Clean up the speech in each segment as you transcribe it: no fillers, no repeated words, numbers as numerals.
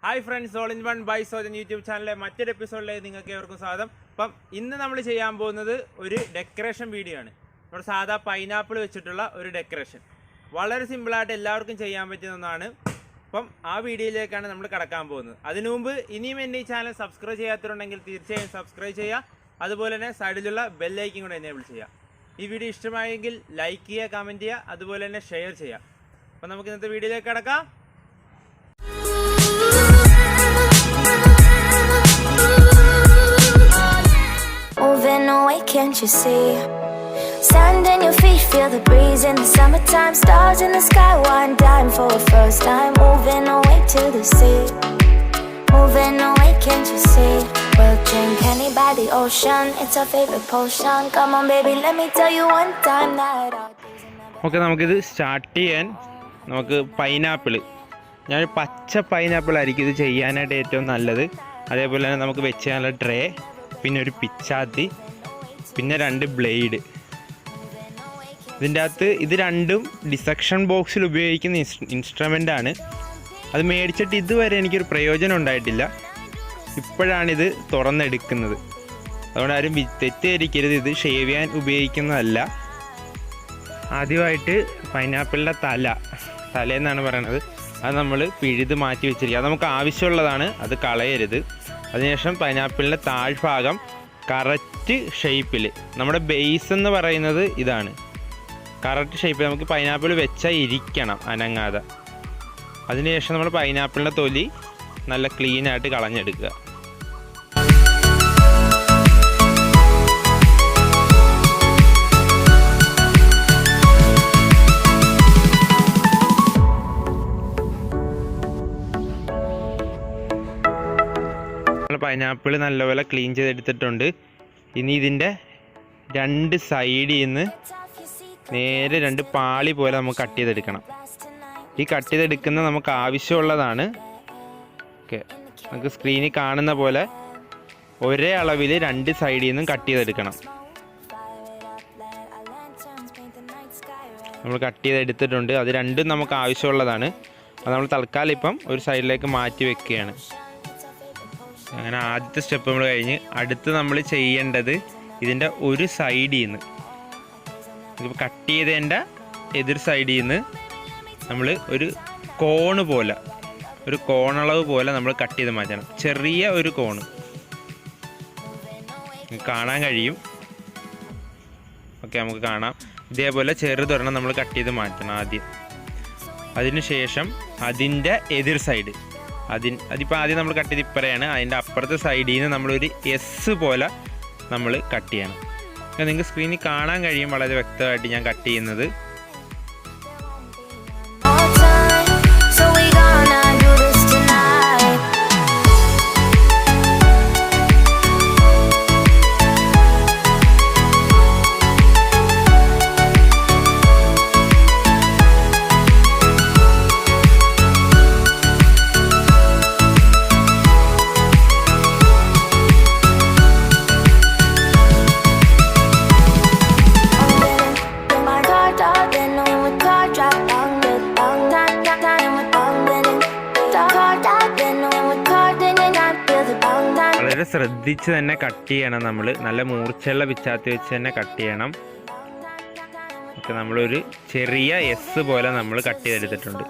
Hi friends, all in one by Sojan YouTube ചാനലിലെ മറ്റൊരു എപ്പിസോഡിലേക്ക് നിങ്ങൾക്ക് ഏവർക്കും സ്വാഗതം. അപ്പം ഇന്ന് നമ്മൾ ചെയ്യാൻ പോകുന്നത് ഒരു ഡെക്കറേഷൻ വീഡിയോ ആണ്. നമ്മുടെ സാധാ പൈനാപ്പിൾ വെച്ചിട്ടുള്ള ഒരു ഡെക്കറേഷൻ. വളരെ സിമ്പിളായിട്ട് എല്ലാവർക്കും ചെയ്യാൻ പറ്റുന്ന ഒന്നാണ്. അപ്പം ആ വീഡിയോയിലേക്കാണ് നമ്മൾ കടക്കാൻ പോകുന്നത്. അതിനു മുമ്പ് ഇനിയും എൻ്റെ ഈ ചാനൽ സബ്സ്ക്രൈബ് ചെയ്യാത്തവരുണ്ടെങ്കിൽ തീർച്ചയായും സബ്സ്ക്രൈബ് ചെയ്യുക. അതുപോലെ തന്നെ സൈഡിലുള്ള ബെല്ലൈക്കൻ കൂടെ എനേബിൾ ചെയ്യുക. ഈ വീഡിയോ ഇഷ്ടമായെങ്കിൽ ലൈക്ക് ചെയ്യുക, കമൻറ്റ് ചെയ്യുക, അതുപോലെ തന്നെ ഷെയർ ചെയ്യുക. അപ്പം നമുക്ക് ഇന്നത്തെ വീഡിയോയിലേക്ക് കടക്കാം. Moving away, can't you see? Stand on your feet, feel the breeze in the summertime. Stars in the sky, one time for the first time. Moving away to the sea. Moving away, can't you see? We'll drink honey by the ocean. It's our favorite potion. Come on baby, let me tell you one time that our days are never. Okay, നമുക്കിത് start ചെയ്യാൻ നമുക്ക് pineapple, ഞാൻ പച്ച pineapple ആയിരിക്കും ഇത് ചെയ്യാനായിട്ട് ഏറ്റവും നല്ലത്. അതേപോലെ തന്നെ നമുക്ക് വെച്ച് ചെയ്യാനുള്ള ട്രേ, പിന്നെ ഒരു പിച്ചാത്തി, പിന്നെ 2 ബ്ലേഡ്. ഇതിൻ്റെ അകത്ത് ഇത് രണ്ടും ഡിസക്ഷൻ ബോക്സിൽ ഉപയോഗിക്കുന്ന ഇൻസ്ട്രുമെൻ്റ് ആണ്. അത് മേടിച്ചിട്ട് ഇതുവരെ എനിക്കൊരു പ്രയോജനം ഉണ്ടായിട്ടില്ല. ഇപ്പോഴാണിത് തുറന്നെടുക്കുന്നത്. അതുകൊണ്ട് ആരും തെറ്റിദ്ധരിക്കരുത്, ഇത് ഷേവ് ചെയ്യാൻ ഉപയോഗിക്കുന്നതല്ല. ആദ്യമായിട്ട് പൈനാപ്പിളിൻ്റെ തലയെന്നാണ് പറയണത്, അത് നമ്മൾ പിഴുത് മാറ്റി വെച്ചിരിക്കുക. അത് നമുക്ക് ആവശ്യമുള്ളതാണ്, അത് കളയരുത്. അതിനുശേഷം പൈനാപ്പിളിൻ്റെ താഴ്ഭാഗം കറക്റ്റ് ഷേപ്പിൽ, നമ്മുടെ ബേസ് എന്ന് പറയുന്നത് ഇതാണ്, കറക്റ്റ് ഷേപ്പിൽ നമുക്ക് പൈനാപ്പിൾ വെച്ചാൽ ഇരിക്കണം അനങ്ങാതെ. അതിനുശേഷം നമ്മൾ പൈനാപ്പിളിൻ്റെ തൊലി നല്ല ക്ലീനായിട്ട് കളഞ്ഞെടുക്കുക. പൈനാപ്പിൾ നല്ലപോലെ ക്ലീൻ ചെയ്തെടുത്തിട്ടുണ്ട്. ഇനി ഇതിൻ്റെ 2 സൈഡിൽ നിന്ന് നേരെ 2 പാളി പോലെ നമുക്ക് കട്ട് ചെയ്തെടുക്കണം. ഈ കട്ട് ചെയ്തെടുക്കുന്ന നമുക്ക് ആവശ്യമുള്ളതാണ്. ഓക്കെ, നമുക്ക് സ്ക്രീനിൽ കാണുന്ന പോലെ ഒരേ അളവിൽ 2 സൈഡിൽ നിന്നും കട്ട് ചെയ്തെടുക്കണം. നമ്മൾ കട്ട് ചെയ്തെടുത്തിട്ടുണ്ട്. അത് രണ്ടും നമുക്ക് ആവശ്യമുള്ളതാണ്. അത് നമ്മൾ തൽക്കാലം ഇപ്പം ഒരു സൈഡിലേക്ക് മാറ്റി വെക്കുകയാണ്. അങ്ങനെ ആദ്യത്തെ സ്റ്റെപ്പ് നമ്മൾ കഴിഞ്ഞ് അടുത്ത് നമ്മൾ ചെയ്യേണ്ടത് ഇതിൻ്റെ ഒരു സൈഡിൽ നിന്ന്, ഇതിപ്പോൾ കട്ട് ചെയ്തതിൻ്റെ എതിർ സൈഡിൽ നിന്ന് നമ്മൾ ഒരു കോണ് പോലെ, ഒരു കോണളവ് പോലെ നമ്മൾ കട്ട് ചെയ്ത് മാറ്റണം. ചെറിയ ഒരു കോണ് കാണാൻ കഴിയും. ഓക്കെ, നമുക്ക് കാണാം. ഇതേപോലെ ചെറുതൊരെണ്ണം നമ്മൾ കട്ട് ചെയ്ത് മാറ്റണം ആദ്യം. അതിനുശേഷം അതിൻ്റെ എതിർ സൈഡ്, അതിപ്പോൾ ആദ്യം നമ്മൾ കട്ട് ചെയ്ത് ഇപ്പറയാണ്, അതിൻ്റെ അപ്പുറത്തെ സൈഡിൽ നിന്ന് നമ്മളൊരു എസ് പോലെ നമ്മൾ കട്ട് ചെയ്യണം. നിങ്ങൾക്ക് സ്ക്രീനിൽ കാണാൻ കഴിയും വളരെ വ്യക്തമായിട്ട് ഞാൻ കട്ട് ചെയ്യുന്നത്. വളരെ ശ്രദ്ധിച്ച് തന്നെ കട്ട് ചെയ്യണം. നമ്മൾ നല്ല മൂർച്ചയുള്ള പിച്ചാത്തി വെച്ച് തന്നെ കട്ട് ചെയ്യണം. ഓക്കെ, നമ്മളൊരു ചെറിയ എസ് പോലെ നമ്മൾ കട്ട് ചെയ്തെടുത്തിട്ടുണ്ട്.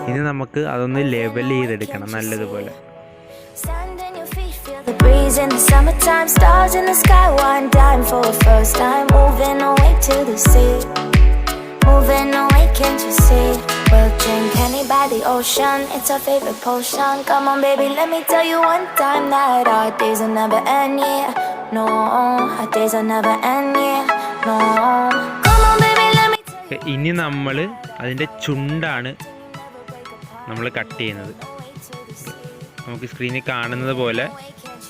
ഇനി നമുക്ക് അതൊന്ന് ലെവൽ ചെയ്തെടുക്കണം നല്ലതുപോലെ. The breeze in the summertime, stars in the sky, one time for the first time. Moving away to the sea. Moving away, can't you see? We'll drink honey by the ocean. It's our favorite potion. Come on baby, let me tell you one time that our days will never end, yeah. No, our days will never end, yeah. No. Come on baby, let me tell you. ഇനി നമ്മൾ അതിൻ്റെ ചുണ്ടാണ് നമ്മൾ cut ചെയ്യുന്നത്. നമുക്ക് സ്ക്രീനിൽ കാണുന്നത് പോലെ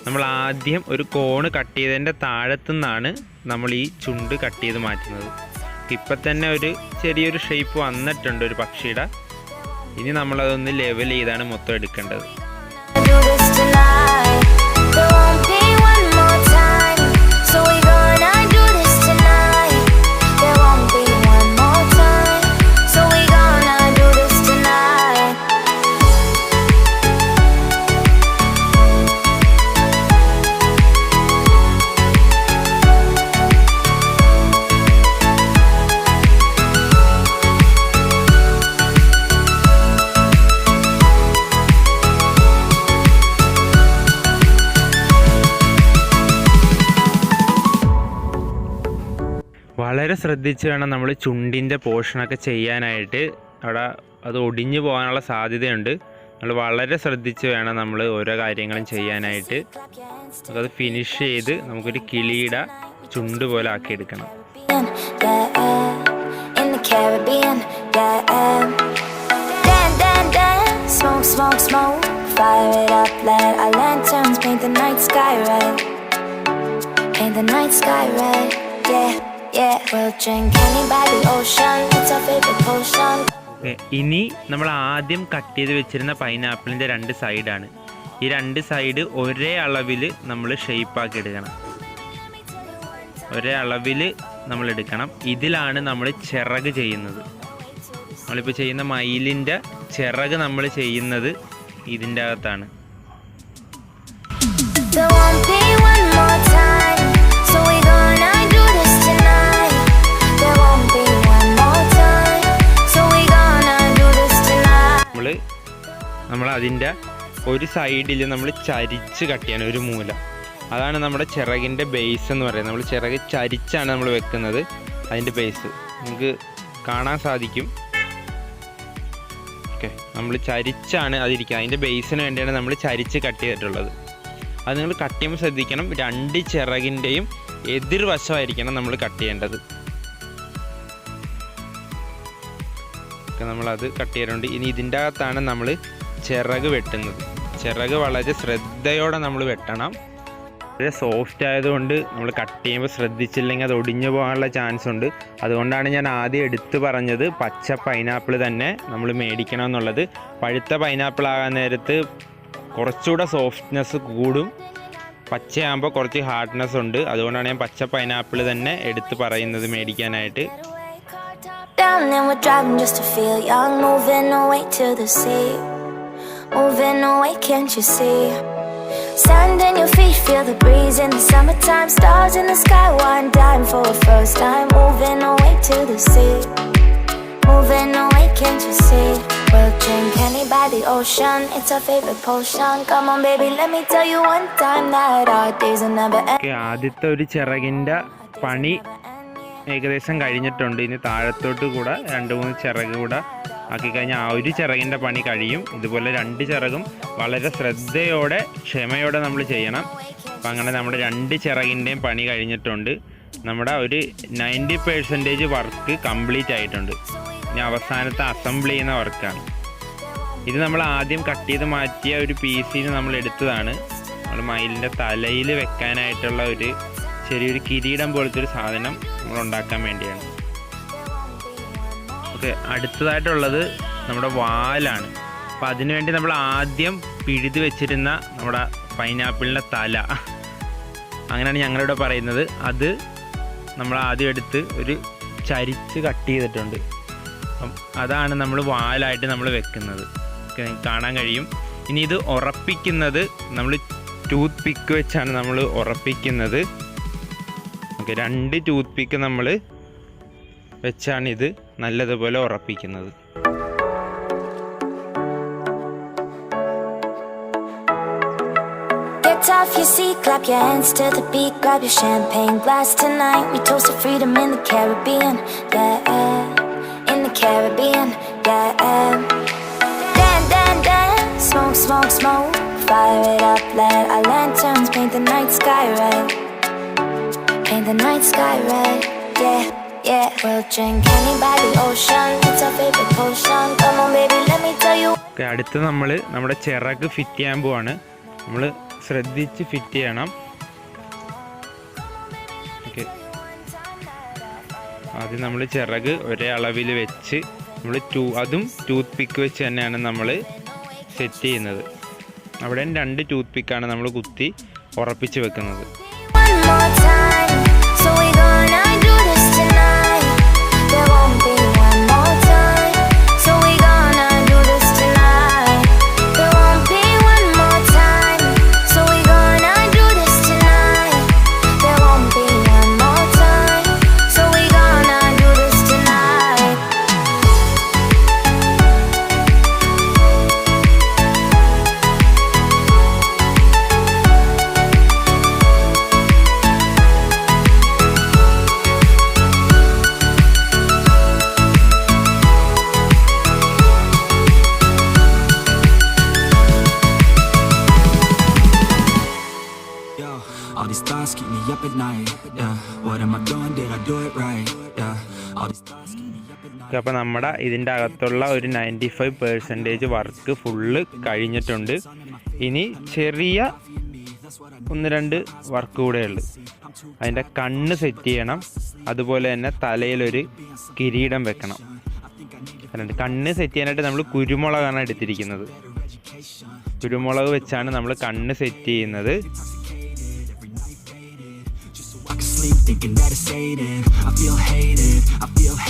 നമ്മൾ ആദ്യം ഒരു കോണ് കട്ട് ചെയ്തതിൻ്റെ താഴത്തുനിന്നാണ് നമ്മൾ ഈ ചുണ്ട് കട്ട് ചെയ്ത് മാറ്റുന്നത്. ഇപ്പം തന്നെ ഒരു ചെറിയൊരു ഷേപ്പ് വന്നിട്ടുണ്ട് ഒരു പക്ഷിയുടെ. ഇനി നമ്മളതൊന്ന് ലെവൽ ചെയ്താണ് മൊത്തം എടുക്കേണ്ടത്. So ശ്രദ്ധിച്ച് വേണം നമ്മൾ ചുണ്ടിൻ്റെ പോർഷനൊക്കെ ചെയ്യാനായിട്ട്. അവിടെ അത് ഒടിഞ്ഞു പോകാനുള്ള സാധ്യതയുണ്ട്. നമ്മൾ വളരെ ശ്രദ്ധിച്ച് വേണം നമ്മൾ ഓരോ കാര്യങ്ങളും ചെയ്യാനായിട്ട്. അത് ഫിനിഷ് ചെയ്ത് നമുക്കൊരു കിളിയുടെ ചുണ്ട് പോലെ ആക്കിയെടുക്കണം. Smoke, smoke, smoke, fire it up, let our lanterns paint the night sky red. Paint the night sky red, yeah, yeah. We'll drink honey by the ocean, it's our favorite potion. ഇനി നമ്മൾ ആദ്യം cut ചെയ്ത് വെച്ചിരുന്ന പൈനാപ്പിളിൻ്റെ 2 സൈഡാണ്. ഈ 2 side ഒരേ അളവിൽ നമ്മൾ ഷേപ്പാക്കി എടുക്കണം. ഒരേ അളവിൽ നമ്മൾ എടുക്കണം. ഇതിലാണ് നമ്മൾ ചിറക് ചെയ്യുന്നത്. നമ്മളിപ്പോൾ ചെയ്യുന്ന മയിലിൻ്റെ ചിറക് നമ്മൾ ചെയ്യുന്നത് ഇതിൻ്റെ അകത്താണ്. നമ്മൾ അതിൻ്റെ ഒരു സൈഡിൽ നമ്മൾ ചരിച്ച് കട്ട് ചെയ്യണം, ഒരു മൂല. അതാണ് നമ്മുടെ ചിറകിൻ്റെ ബേസ് എന്ന് പറയുന്നത്. നമ്മൾ ചിറക് ചരിച്ചാണ് നമ്മൾ വെക്കുന്നത്. അതിൻ്റെ ബേസ് നമുക്ക് കാണാൻ സാധിക്കും. ഓക്കെ, നമ്മൾ ചരിച്ചാണ് അതിരിക്കുക. അതിൻ്റെ ബേസിന് വേണ്ടിയാണ് നമ്മൾ ചരിച്ച് കട്ട് ചെയ്തിട്ടുള്ളത്. അത് നിങ്ങൾ കട്ട് ചെയ്യുമ്പോൾ ശ്രദ്ധിക്കണം, 2 ചിറകിൻ്റെയും എതിർവശമായിരിക്കണം നമ്മൾ കട്ട് ചെയ്യേണ്ടത്. ഓക്കെ, നമ്മളത് കട്ട് ചെയ്തിട്ടുണ്ട്. ഇനി ഇതിൻ്റെ അകത്താണ് നമ്മൾ ചിറക് വെട്ടുന്നത്. ചിറക് വളരെ ശ്രദ്ധയോടെ നമ്മൾ വെട്ടണം. വളരെ സോഫ്റ്റ് ആയതുകൊണ്ട് നമ്മൾ കട്ട് ചെയ്യുമ്പോൾ ശ്രദ്ധിച്ചില്ലെങ്കിൽ അത് ഒടിഞ്ഞു പോകാനുള്ള ചാൻസ് ഉണ്ട്. അതുകൊണ്ടാണ് ഞാൻ ആദ്യം എടുത്തു പറഞ്ഞത് പച്ച പൈനാപ്പിൾ തന്നെ നമ്മൾ മേടിക്കണം എന്നുള്ളത്. പഴുത്ത പൈനാപ്പിൾ ആകാൻ നേരത്ത് കുറച്ചുകൂടെ സോഫ്റ്റ്നെസ് കൂടും, പച്ചയാകുമ്പോൾ കുറച്ച് ഹാർഡ്നെസ് ഉണ്ട്. അതുകൊണ്ടാണ് ഞാൻ പച്ച പൈനാപ്പിൾ തന്നെ എടുത്ത് പറയുന്നത് മേടിക്കാനായിട്ട്. Stand on your feet, feel the breeze in the summertime. Stars in the sky, one dime for a first time. Moving away to the sea, moving away, can't you see? We'll drink honey by the ocean, it's our favorite potion. Come on baby, let me tell you one time that our days will never end. ആദ്യത്തെ ഒരു ചിറകിൻ്റെ പണി ഏകദേശം കഴിഞ്ഞിട്ടുണ്ട്. ഇനി താഴത്തോട്ട് കൂടെ 2-3 ചിറക് കൂടെ ആക്കിക്കഴിഞ്ഞാൽ ആ ഒരു ചിറകിൻ്റെ പണി കഴിയും. ഇതുപോലെ 2 ചിറകും വളരെ ശ്രദ്ധയോടെ ക്ഷമയോടെ നമ്മൾ ചെയ്യണം. അപ്പം അങ്ങനെ നമ്മുടെ 2 ചിറകിൻ്റെയും പണി കഴിഞ്ഞിട്ടുണ്ട്. നമ്മുടെ ഒരു 90% വർക്ക് കംപ്ലീറ്റ് ആയിട്ടുണ്ട്. ഇനി അവസാനത്തെ അസംബിൾ ചെയ്യുന്ന വർക്കാണ്. ഇത് നമ്മൾ ആദ്യം കട്ട് ചെയ്ത് മാറ്റിയ ഒരു പീസിന് നമ്മൾ എടുത്തതാണ്. നമ്മൾ മയിലിൻ്റെ തലയിൽ വെക്കാനായിട്ടുള്ള ഒരു ചെറിയൊരു കിരീടം പോലത്തെ ഒരു സാധനം നമ്മൾ ഉണ്ടാക്കാൻ വേണ്ടിയാണ്. ഓക്കെ, അടുത്തതായിട്ടുള്ളത് നമ്മുടെ വാലാണ്. അപ്പോൾ അതിനുവേണ്ടി നമ്മൾ ആദ്യം പിഴുത് വെച്ചിരുന്ന നമ്മുടെ പൈനാപ്പിളിൻ്റെ തല, അങ്ങനെയാണ് ഞങ്ങളിവിടെ പറയുന്നത്, അത് നമ്മൾ ആദ്യം എടുത്ത് ഒരു ചരിച്ച് കട്ട് ചെയ്തിട്ടുണ്ട്. അപ്പം അതാണ് നമ്മൾ വാലായിട്ട് നമ്മൾ വെക്കുന്നത്. ഓക്കെ, കാണാൻ കഴിയും. ഇനി ഇത് ഉറപ്പിക്കുന്നത് നമ്മൾ ടൂത്ത് പിക്ക് വെച്ചാണ് നമ്മൾ ഉറപ്പിക്കുന്നത്. ഓക്കെ, 2 ടൂത്ത് പിക്ക് നമ്മൾ വെച്ചാണ് ഇത് നല്ലതുപോലെ ഉറപ്പിക്കുന്നത്. Get off your seat, clap your hands to the beat, grab your champagne glass tonight. We toast to freedom in the Caribbean, yeah, in the Caribbean, yeah. Dan, dan, dan, smoke, smoke, smoke, fire it up, let our lanterns paint the night sky red. Paint the night sky red, yeah, yeah. We'll drink honey by the ocean, it's our favorite potion. Come on baby, let me tell you. Okay, അടുത്ത് നമ്മൾ നമ്മുടെ ചിറക് fit ചെയ്യാൻ പോവാണ്. നമ്മൾ ശ്രദ്ധിച്ച് fit ചെയ്യണം. Okay, ആദ്യം നമ്മൾ ചിറക് ഒരേ അളവിൽ വെച്ച് നമ്മൾ അതും ടൂത്ത് പിക്ക് വെച്ച് തന്നെയാണ് നമ്മൾ സെറ്റ് ചെയ്യുന്നത്. അവിടെ 2 ടൂത്ത് പിക്കാണ് നമ്മൾ കുത്തി ഉറപ്പിച്ച് വെക്കുന്നത്. One more time, so we gonna do this tonight. There won't be one more time, so we gonna do this tonight. There won't be one more time, so we gonna do this tonight. There won't be one more time, so we gonna do this tonight. night, yeah. What am I doing, did I do it right, yeah. All these thoughts keep me up at night. അപ്പോൾ നമ്മുടെ ഇതിൻ്റെ അകത്തുള്ള ഒരു 95% work full കഴിഞ്ഞിട്ടുണ്ട്. ഇനി ചെറിയ 1-2 work കൂടെ ഉള്ളു. അതിൻ്റെ കണ്ണ് സെറ്റ് ചെയ്യണം, അതുപോലെ തന്നെ തലയിലൊരു കിരീടം വെക്കണം. കണ്ണ് സെറ്റ് ചെയ്യാനായിട്ട് നമ്മൾ കുരുമുളകാണ് എടുത്തിരിക്കുന്നത്. കുരുമുളക് വെച്ചാണ് നമ്മൾ കണ്ണ് സെറ്റ് ചെയ്യുന്നത്.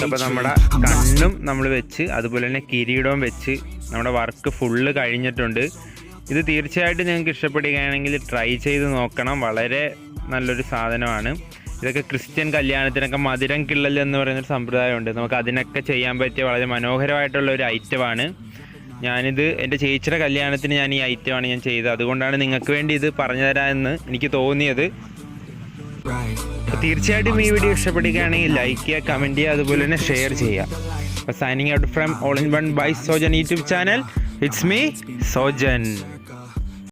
അപ്പോൾ നമ്മുടെ കണ്ണും നമ്മൾ വെച്ച്, അതുപോലെ തന്നെ കിരീടവും വെച്ച് നമ്മുടെ വർക്ക് ഫുള്ള് കഴിഞ്ഞിട്ടുണ്ട്. ഇത് തീർച്ചയായിട്ടും നിങ്ങൾക്ക് ഇഷ്ടപ്പെടുകയാണെങ്കിൽ ട്രൈ ചെയ്ത് നോക്കണം. വളരെ നല്ലൊരു സാധനമാണ്. ഇതൊക്കെ ക്രിസ്ത്യൻ കല്യാണത്തിനൊക്കെ മധുരം കിള്ളൽ എന്ന് പറയുന്നൊരു സമ്പ്രദായമുണ്ട്. നമുക്ക് അതിനൊക്കെ ചെയ്യാൻ പറ്റിയ വളരെ മനോഹരമായിട്ടുള്ള ഒരു ഐറ്റമാണ്. ഞാനിത് എൻ്റെ ചേച്ചിയുടെ കല്യാണത്തിന് ഞാൻ ഈ ഐറ്റമാണ് ഞാൻ ചെയ്തത്. അതുകൊണ്ടാണ് നിങ്ങൾക്ക് വേണ്ടി ഇത് പറഞ്ഞു തരാമെന്ന് എനിക്ക് തോന്നിയത്. അപ്പോൾ തീർച്ചയായിട്ടും ഈ വീഡിയോ ഇഷ്ടപ്പെടുകയാണെങ്കിൽ ലൈക്ക് ചെയ്യുക, കമൻറ്റ് ചെയ്യുക, അതുപോലെ തന്നെ ഷെയർ ചെയ്യുക. അപ്പോൾ signing out from all in one by Sojan YouTube channel. It's me Sojan.